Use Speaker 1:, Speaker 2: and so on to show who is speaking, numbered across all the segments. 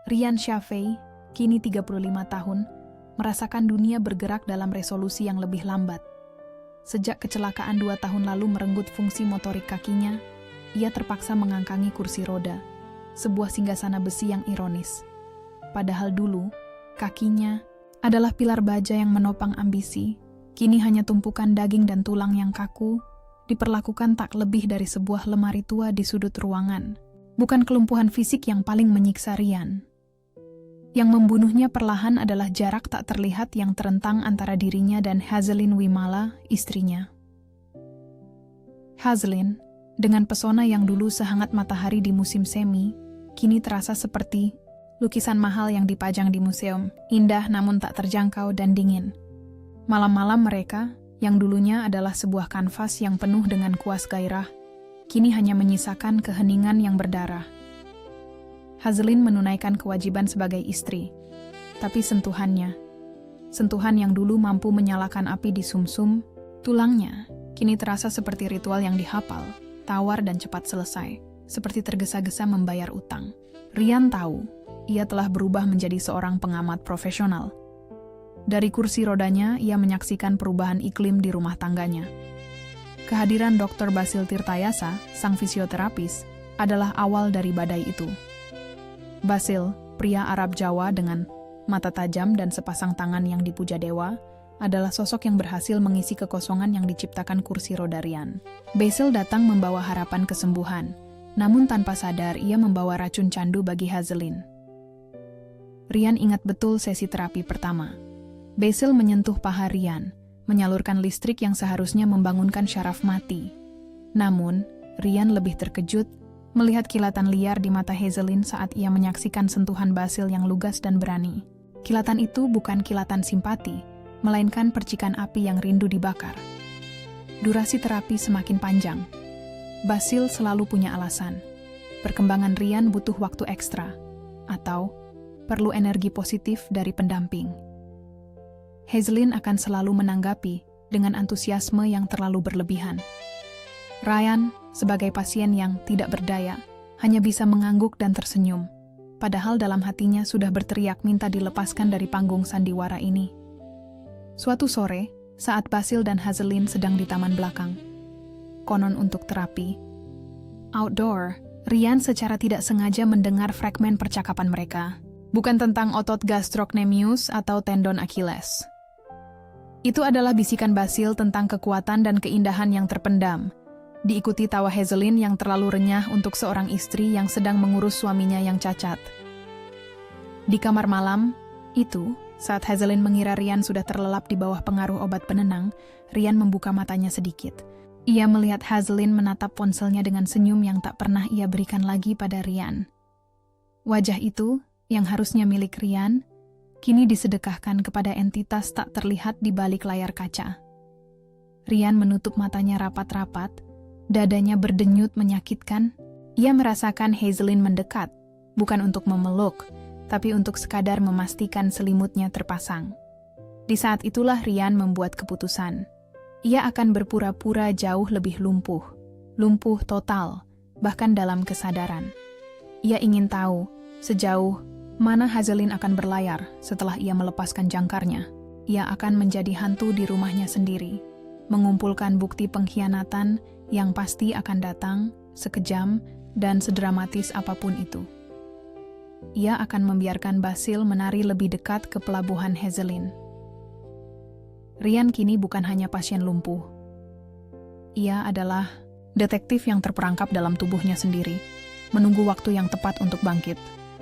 Speaker 1: Ryan Shafei, kini 35 tahun, merasakan dunia bergerak dalam resolusi yang lebih lambat. Sejak kecelakaan 2 tahun lalu merenggut fungsi motorik kakinya, ia terpaksa mengangkangi kursi roda, sebuah singgasana besi yang ironis. Padahal dulu, kakinya adalah pilar baja yang menopang ambisi, kini hanya tumpukan daging dan tulang yang kaku, diperlakukan tak lebih dari sebuah lemari tua di sudut ruangan. Bukan kelumpuhan fisik yang paling menyiksa Ryan. Yang membunuhnya perlahan adalah jarak tak terlihat yang terentang antara dirinya dan Hazelin Wimala, istrinya. Hazelin, dengan pesona yang dulu sehangat matahari di musim semi, kini terasa seperti lukisan mahal yang dipajang di museum, indah namun tak terjangkau dan dingin. Malam-malam mereka, yang dulunya adalah sebuah kanvas yang penuh dengan kuas gairah, kini hanya menyisakan keheningan yang berdarah. Hazelin menunaikan kewajiban sebagai istri, tapi sentuhan yang dulu mampu menyalakan api di sumsum, tulangnya, kini terasa seperti ritual yang dihafal, tawar dan cepat selesai, seperti tergesa-gesa membayar utang. Ryan tahu, ia telah berubah menjadi seorang pengamat profesional. Dari kursi rodanya, ia menyaksikan perubahan iklim di rumah tangganya. Kehadiran Dr. Basil Tirtayasa, sang fisioterapis, adalah awal dari badai itu. Basil, pria Arab Jawa dengan mata tajam dan sepasang tangan yang dipuja dewa, adalah sosok yang berhasil mengisi kekosongan yang diciptakan kursi roda Ryan. Basil datang membawa harapan kesembuhan, namun tanpa sadar ia membawa racun candu bagi Hazelin. Ryan ingat betul sesi terapi pertama. Basil menyentuh paha Ryan, menyalurkan listrik yang seharusnya membangunkan syaraf mati. Namun, Ryan lebih terkejut melihat kilatan liar di mata Hazelin saat ia menyaksikan sentuhan Basil yang lugas dan berani. Kilatan itu bukan kilatan simpati, melainkan percikan api yang rindu dibakar. Durasi terapi semakin panjang. Basil selalu punya alasan. Perkembangan Ryan butuh waktu ekstra, atau perlu energi positif dari pendamping. Hazelin akan selalu menanggapi dengan antusiasme yang terlalu berlebihan. Ryan, sebagai pasien yang tidak berdaya, hanya bisa mengangguk dan tersenyum, padahal dalam hatinya sudah berteriak minta dilepaskan dari panggung sandiwara ini. Suatu sore, saat Basil dan Hazelin sedang di taman belakang, konon untuk terapi outdoor, Ryan secara tidak sengaja mendengar fragmen percakapan mereka, bukan tentang otot gastrocnemius atau tendon Achilles. Itu adalah bisikan Basil tentang kekuatan dan keindahan yang terpendam, diikuti tawa Hazelin yang terlalu renyah untuk seorang istri yang sedang mengurus suaminya yang cacat. Di kamar malam itu, saat Hazelin mengira Ryan sudah terlelap di bawah pengaruh obat penenang, Ryan membuka matanya sedikit. Ia melihat Hazelin menatap ponselnya dengan senyum yang tak pernah ia berikan lagi pada Ryan. Wajah itu, yang harusnya milik Ryan, kini disedekahkan kepada entitas tak terlihat di balik layar kaca. Ryan menutup matanya rapat-rapat, dadanya berdenyut menyakitkan. Ia merasakan Hazelin mendekat, bukan untuk memeluk, tapi untuk sekadar memastikan selimutnya terpasang. Di saat itulah Ryan membuat keputusan. Ia akan berpura-pura jauh lebih lumpuh total, bahkan dalam kesadaran. Ia ingin tahu sejauh mana Hazelin akan berlayar setelah ia melepaskan jangkarnya. Ia akan menjadi hantu di rumahnya sendiri, mengumpulkan bukti pengkhianatan yang pasti akan datang, sekejam, dan sedramatis apapun itu. Ia akan membiarkan Basil menari lebih dekat ke pelabuhan Hazelin. Ryan kini bukan hanya pasien lumpuh. Ia adalah detektif yang terperangkap dalam tubuhnya sendiri, menunggu waktu yang tepat untuk bangkit.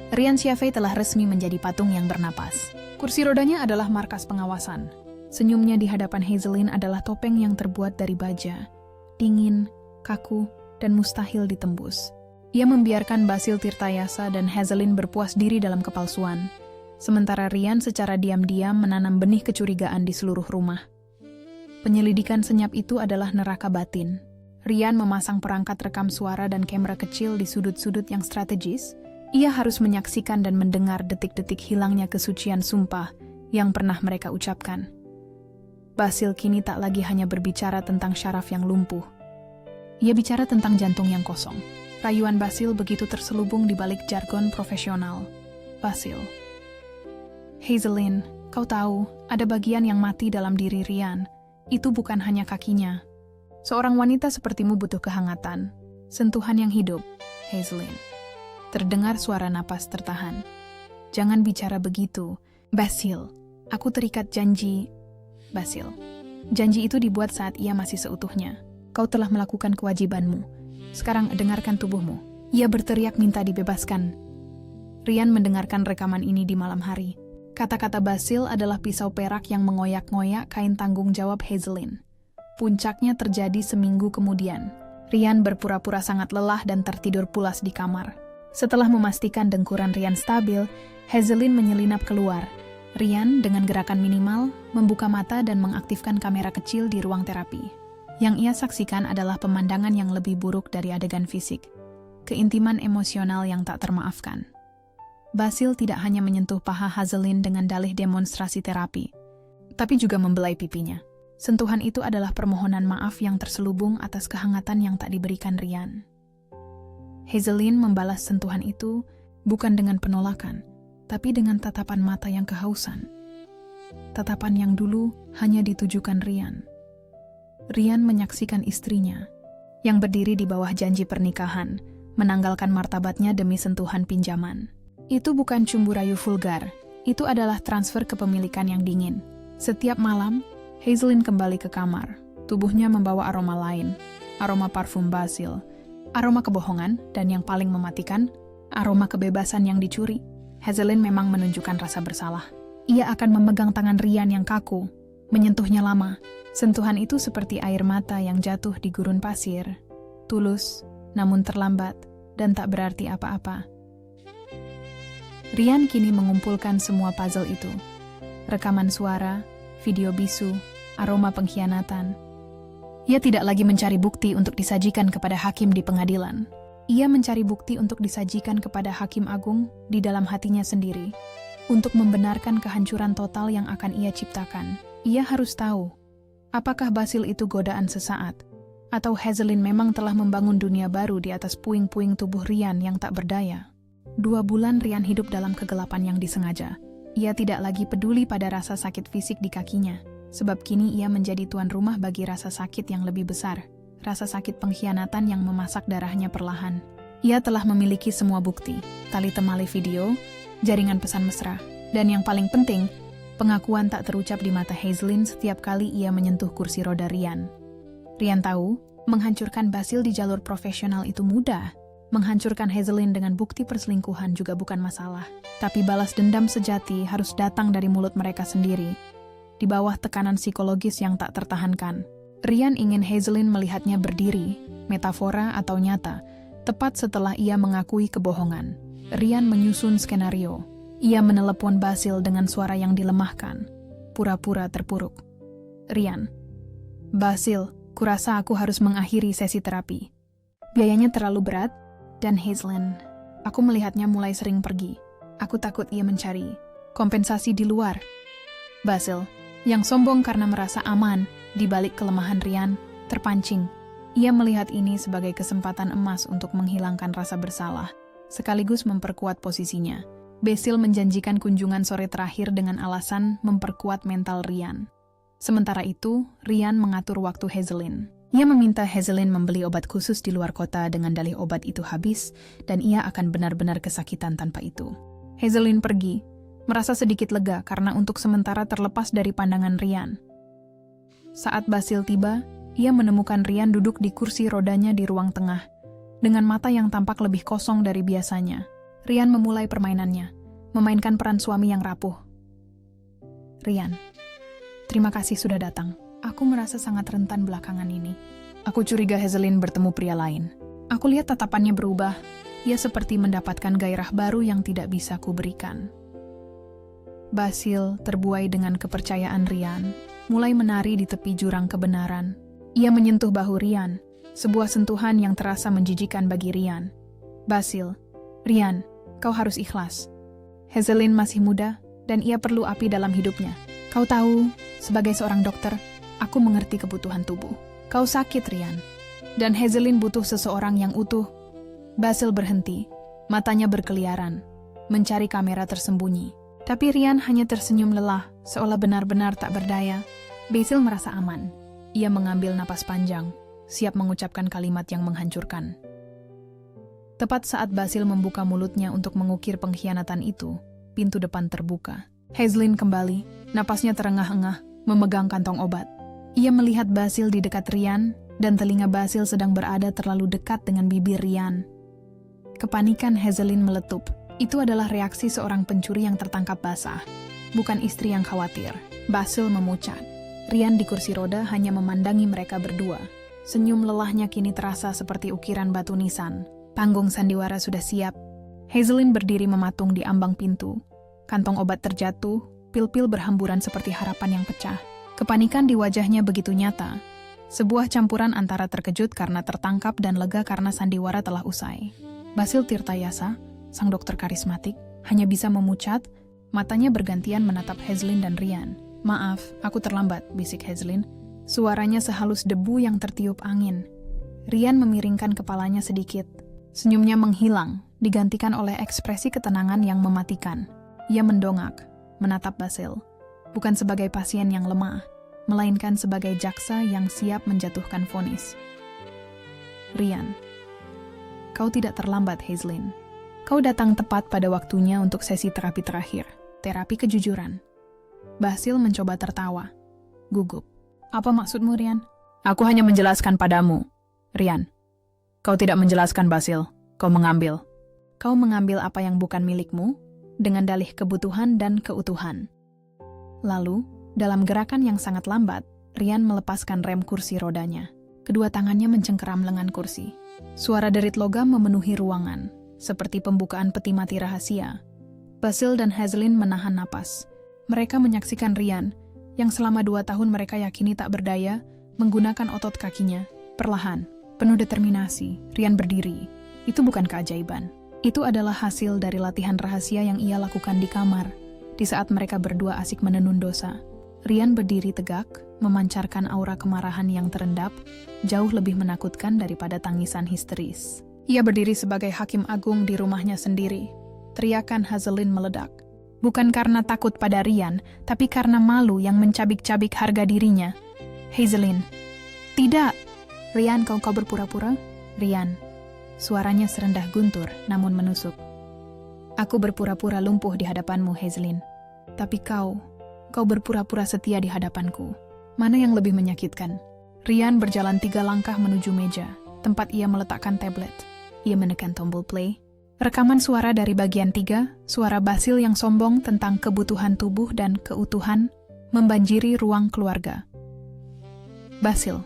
Speaker 1: Ryan Shafei telah resmi menjadi patung yang bernapas. Kursi rodanya adalah markas pengawasan. Senyumnya di hadapan Hazelin adalah topeng yang terbuat dari baja, dingin, kaku, dan mustahil ditembus. Ia membiarkan Basil Tirtayasa dan Hazelin berpuas diri dalam kepalsuan, sementara Ryan secara diam-diam menanam benih kecurigaan di seluruh rumah. Penyelidikan senyap itu adalah neraka batin. Ryan memasang perangkat rekam suara dan kamera kecil di sudut-sudut yang strategis. Ia harus menyaksikan dan mendengar detik-detik hilangnya kesucian sumpah yang pernah mereka ucapkan. Basil kini tak lagi hanya berbicara tentang syaraf yang lumpuh. Ia bicara tentang jantung yang kosong. Rayuan Basil begitu terselubung di balik jargon profesional. Basil. Hazelin, kau tahu, ada bagian yang mati dalam diri Ryan. Itu bukan hanya kakinya. Seorang wanita sepertimu butuh kehangatan, sentuhan yang hidup, Hazelin. Terdengar suara napas tertahan. Jangan bicara begitu, Basil. Aku terikat janji. Basil. Janji itu dibuat saat ia masih seutuhnya. Kau telah melakukan kewajibanmu. Sekarang dengarkan tubuhmu. Ia berteriak minta dibebaskan. Ryan mendengarkan rekaman ini di malam hari. Kata-kata Basil adalah pisau perak yang mengoyak-ngoyak kain tanggung jawab Hazelin. Puncaknya terjadi seminggu kemudian. Ryan berpura-pura sangat lelah dan tertidur pulas di kamar. Setelah memastikan dengkuran Ryan stabil, Hazelin menyelinap keluar. Ryan dengan gerakan minimal membuka mata dan mengaktifkan kamera kecil di ruang terapi. Yang ia saksikan adalah pemandangan yang lebih buruk dari adegan fisik. Keintiman emosional yang tak termaafkan. Basil tidak hanya menyentuh paha Hazelin dengan dalih demonstrasi terapi, tapi juga membelai pipinya. Sentuhan itu adalah permohonan maaf yang terselubung atas kehangatan yang tak diberikan Ryan. Hazelin membalas sentuhan itu bukan dengan penolakan, tapi dengan tatapan mata yang kehausan. Tatapan yang dulu hanya ditujukan Ryan. Ryan menyaksikan istrinya, yang berdiri di bawah janji pernikahan, menanggalkan martabatnya demi sentuhan pinjaman. Itu bukan cumbu rayu vulgar, itu adalah transfer kepemilikan yang dingin. Setiap malam, Hazelin kembali ke kamar. Tubuhnya membawa aroma lain, aroma parfum Basil, aroma kebohongan, dan yang paling mematikan, aroma kebebasan yang dicuri. Hazelin memang menunjukkan rasa bersalah. Ia akan memegang tangan Ryan yang kaku, menyentuhnya lama. Sentuhan itu seperti air mata yang jatuh di gurun pasir. Tulus, namun terlambat, dan tak berarti apa-apa. Ryan kini mengumpulkan semua puzzle itu. Rekaman suara, video bisu, aroma pengkhianatan. Ia tidak lagi mencari bukti untuk disajikan kepada hakim di pengadilan. Ia mencari bukti untuk disajikan kepada Hakim Agung di dalam hatinya sendiri. Untuk membenarkan kehancuran total yang akan ia ciptakan. Ia harus tahu, apakah Basil itu godaan sesaat, atau Hazelin memang telah membangun dunia baru di atas puing-puing tubuh Ryan yang tak berdaya. 2 bulan Ryan hidup dalam kegelapan yang disengaja. Ia tidak lagi peduli pada rasa sakit fisik di kakinya, sebab kini ia menjadi tuan rumah bagi rasa sakit yang lebih besar, rasa sakit pengkhianatan yang memasak darahnya perlahan. Ia telah memiliki semua bukti, tali temali video, jaringan pesan mesra, dan yang paling penting, pengakuan tak terucap di mata Hazelin setiap kali ia menyentuh kursi roda Ryan. Ryan tahu, menghancurkan Basil di jalur profesional itu mudah. Menghancurkan Hazelin dengan bukti perselingkuhan juga bukan masalah. Tapi balas dendam sejati harus datang dari mulut mereka sendiri. Di bawah tekanan psikologis yang tak tertahankan. Ryan ingin Hazelin melihatnya berdiri, metafora atau nyata, tepat setelah ia mengakui kebohongan. Ryan menyusun skenario. Ia menelepon Basil dengan suara yang dilemahkan, pura-pura terpuruk. Ryan, Basil, kurasa aku harus mengakhiri sesi terapi. Biayanya terlalu berat, dan Hazelin, aku melihatnya mulai sering pergi. Aku takut ia mencari kompensasi di luar. Basil, yang sombong karena merasa aman di balik kelemahan Ryan, terpancing. Ia melihat ini sebagai kesempatan emas untuk menghilangkan rasa bersalah, sekaligus memperkuat posisinya. Basil menjanjikan kunjungan sore terakhir dengan alasan memperkuat mental Ryan. Sementara itu, Ryan mengatur waktu Hazelin. Ia meminta Hazelin membeli obat khusus di luar kota dengan dalih obat itu habis, dan ia akan benar-benar kesakitan tanpa itu. Hazelin pergi, merasa sedikit lega karena untuk sementara terlepas dari pandangan Ryan. Saat Basil tiba, ia menemukan Ryan duduk di kursi rodanya di ruang tengah, dengan mata yang tampak lebih kosong dari biasanya. Ryan memulai permainannya, memainkan peran suami yang rapuh. Ryan, terima kasih sudah datang. Aku merasa sangat rentan belakangan ini. Aku curiga Hazelin bertemu pria lain. Aku lihat tatapannya berubah. Ia seperti mendapatkan gairah baru yang tidak bisa kuberikan. Basil, terbuai dengan kepercayaan Ryan, mulai menari di tepi jurang kebenaran. Ia menyentuh bahu Ryan, sebuah sentuhan yang terasa menjijikan bagi Ryan. Basil, Ryan, kau harus ikhlas. Hazelin masih muda, dan ia perlu api dalam hidupnya. Kau tahu, sebagai seorang dokter, aku mengerti kebutuhan tubuh. Kau sakit, Ryan. Dan Hazelin butuh seseorang yang utuh. Basil berhenti, matanya berkeliaran. mencari kamera tersembunyi. Tapi Ryan hanya tersenyum lelah, seolah benar-benar tak berdaya. Basil merasa aman. Ia mengambil napas panjang, siap mengucapkan kalimat yang menghancurkan. Tepat saat Basil membuka mulutnya untuk mengukir pengkhianatan itu, pintu depan terbuka. Hazelyn kembali, napasnya terengah-engah, memegang kantong obat. Ia melihat Basil di dekat Ryan, dan telinga Basil sedang berada terlalu dekat dengan bibir Ryan. Kepanikan Hazelyn meletup. Itu adalah reaksi seorang pencuri yang tertangkap basah, bukan istri yang khawatir. Basil memucat. Ryan di kursi roda hanya memandangi mereka berdua. Senyum lelahnya kini terasa seperti ukiran batu nisan. Panggung sandiwara sudah siap. Hazelyn berdiri mematung di ambang pintu. Kantong obat terjatuh, pil-pil berhamburan seperti harapan yang pecah. Kepanikan di wajahnya begitu nyata. Sebuah campuran antara terkejut karena tertangkap dan lega karena sandiwara telah usai. Basil Tirtayasa, sang dokter karismatik, hanya bisa memucat, matanya bergantian menatap Hazelyn dan Ryan. "Maaf, aku terlambat," bisik Hazelyn. Suaranya sehalus debu yang tertiup angin. Ryan memiringkan kepalanya sedikit. Senyumnya menghilang, digantikan oleh ekspresi ketenangan yang mematikan. Ia mendongak, menatap Basil. Bukan sebagai pasien yang lemah, melainkan sebagai jaksa yang siap menjatuhkan vonis. "Ryan, kau tidak terlambat, Hazelyn. Kau datang tepat pada waktunya untuk sesi terapi terakhir, terapi kejujuran." Basil mencoba tertawa. Gugup. "Apa maksudmu, Ryan?" "Aku hanya menjelaskan padamu, Ryan. Kau tidak menjelaskan, Basil. Kau mengambil. Kau mengambil apa yang bukan milikmu, dengan dalih kebutuhan dan keutuhan." Lalu, dalam gerakan yang sangat lambat, Ryan melepaskan rem kursi rodanya. Kedua tangannya mencengkeram lengan kursi. Suara derit logam memenuhi ruangan, seperti pembukaan peti mati rahasia. Basil dan Hazelyn menahan napas. Mereka menyaksikan Ryan, yang selama 2 tahun mereka yakini tak berdaya, menggunakan otot kakinya. Perlahan, penuh determinasi, Ryan berdiri. Itu bukan keajaiban. Itu adalah hasil dari latihan rahasia yang ia lakukan di kamar, di saat mereka berdua asik menenun dosa. Ryan berdiri tegak, memancarkan aura kemarahan yang terendap, jauh lebih menakutkan daripada tangisan histeris. Ia berdiri sebagai hakim agung di rumahnya sendiri. Teriakan Hazelyn meledak. Bukan karena takut pada Ryan, tapi karena malu yang mencabik-cabik harga dirinya. "Hazelyn, tidak!" "Ryan, kau berpura-pura?" "Ryan." Suaranya serendah guntur, namun menusuk. "Aku berpura-pura lumpuh di hadapanmu, Hazelyn. Tapi kau berpura-pura setia di hadapanku. Mana yang lebih menyakitkan?" Ryan berjalan 3 langkah menuju meja, tempat ia meletakkan tablet. Ia menekan tombol play. Rekaman suara dari bagian 3, suara Basil yang sombong tentang kebutuhan tubuh dan keutuhan, membanjiri ruang keluarga. "Basil,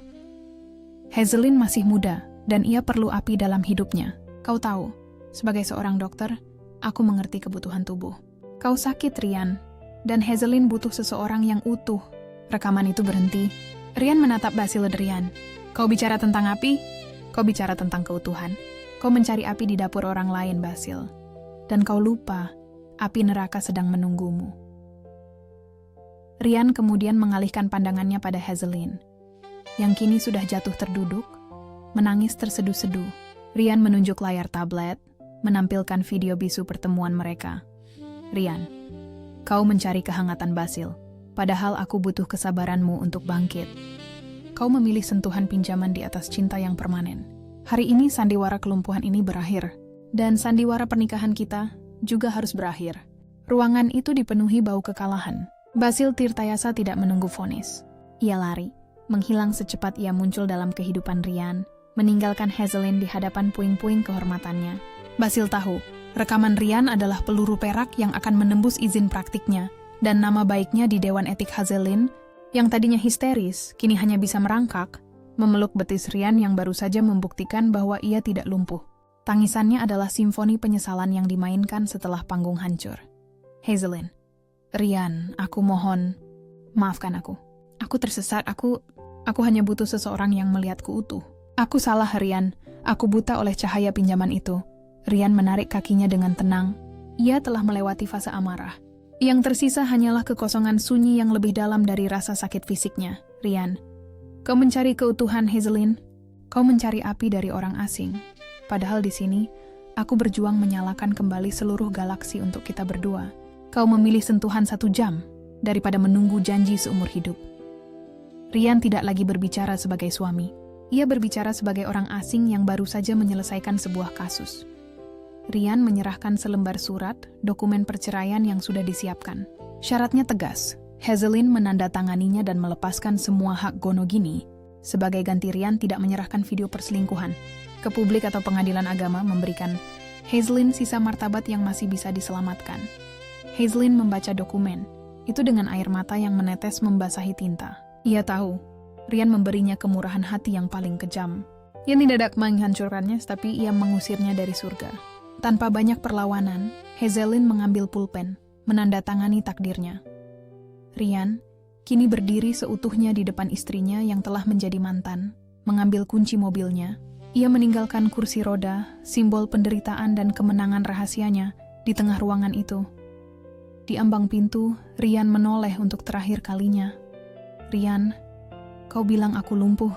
Speaker 1: Hazelyn masih muda, dan ia perlu api dalam hidupnya. Kau tahu, sebagai seorang dokter, aku mengerti kebutuhan tubuh. Kau sakit, Ryan, dan Hazelyn butuh seseorang yang utuh." Rekaman itu berhenti. Ryan menatap Basil dan Ryan. "Kau bicara tentang api? Kau bicara tentang keutuhan. Kau mencari api di dapur orang lain, Basil. Dan kau lupa, api neraka sedang menunggumu." Ryan kemudian mengalihkan pandangannya pada Hazelyn, yang kini sudah jatuh terduduk, menangis terseduh-seduh. Ryan menunjuk layar tablet, menampilkan video bisu pertemuan mereka. "Ryan, kau mencari kehangatan Basil, padahal aku butuh kesabaranmu untuk bangkit. Kau memilih sentuhan pinjaman di atas cinta yang permanen. Hari ini sandiwara kelumpuhan ini berakhir, dan sandiwara pernikahan kita juga harus berakhir." Ruangan itu dipenuhi bau kekalahan. Basil Tirtayasa tidak menunggu vonis. Ia lari, menghilang secepat ia muncul dalam kehidupan Ryan, meninggalkan Hazelyn di hadapan puing-puing kehormatannya. Basil tahu, rekaman Ryan adalah peluru perak yang akan menembus izin praktiknya, dan nama baiknya di Dewan Etik Hazelyn, yang tadinya histeris, kini hanya bisa merangkak, memeluk betis Ryan yang baru saja membuktikan bahwa ia tidak lumpuh. Tangisannya adalah simfoni penyesalan yang dimainkan setelah panggung hancur. "Hazelyn, Ryan, aku mohon, maafkan aku. Aku tersesat, aku hanya butuh seseorang yang melihatku utuh. Aku salah, Ryan. Aku buta oleh cahaya pinjaman itu." Ryan menarik kakinya dengan tenang. Ia telah melewati fase amarah. Yang tersisa hanyalah kekosongan sunyi yang lebih dalam dari rasa sakit fisiknya. "Ryan, kau mencari keutuhan, Hazelyn. Kau mencari api dari orang asing. Padahal di sini, Aku berjuang menyalakan kembali seluruh galaksi untuk kita berdua. Kau memilih sentuhan 1 jam daripada menunggu janji seumur hidup. Rian tidak lagi berbicara sebagai suami. Ia berbicara sebagai orang asing yang baru saja menyelesaikan sebuah kasus. Rian menyerahkan selembar surat, dokumen perceraian yang sudah disiapkan. Syaratnya tegas. Hazelin menandatanganinya dan melepaskan semua hak Gonogini. Sebagai ganti, Rian tidak menyerahkan video perselingkuhan ke publik atau pengadilan agama, memberikan Hazelin sisa martabat yang masih bisa diselamatkan. Hazelin membaca dokumen itu dengan air mata yang menetes membasahi tinta. Ia tahu, Rian memberinya kemurahan hati yang paling kejam. Ia tidak menghancurkannya, tapi ia mengusirnya dari surga. Tanpa banyak perlawanan, Hazelin mengambil pulpen, menandatangani takdirnya. Rian kini berdiri seutuhnya di depan istrinya yang telah menjadi mantan, mengambil kunci mobilnya. Ia meninggalkan kursi roda, simbol penderitaan dan kemenangan rahasianya di tengah ruangan itu. Di ambang pintu, Rian menoleh untuk terakhir kalinya. Rian, kau bilang aku lumpuh,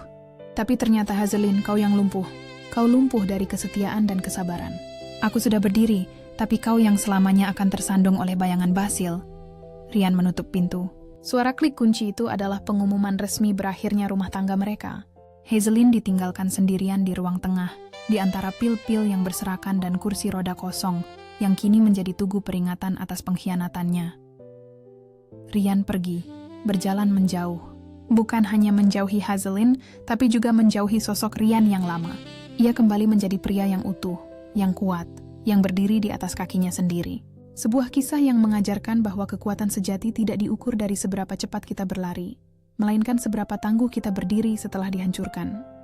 Speaker 1: tapi ternyata Hazelin kau yang lumpuh. Kau lumpuh dari kesetiaan dan kesabaran. Aku sudah berdiri, tapi kau yang selamanya akan tersandung oleh bayangan Basil. Rian menutup pintu. Suara klik kunci itu adalah pengumuman resmi berakhirnya rumah tangga mereka. Hazelin ditinggalkan sendirian di ruang tengah, di antara pil-pil yang berserakan dan kursi roda kosong, yang kini menjadi tugu peringatan atas pengkhianatannya. Rian pergi, berjalan menjauh. Bukan hanya menjauhi Hazelin, tapi juga menjauhi sosok Rian yang lama. Ia kembali menjadi pria yang utuh, yang kuat, yang berdiri di atas kakinya sendiri. Sebuah kisah yang mengajarkan bahwa kekuatan sejati tidak diukur dari seberapa cepat kita berlari, melainkan seberapa tangguh kita berdiri setelah dihancurkan.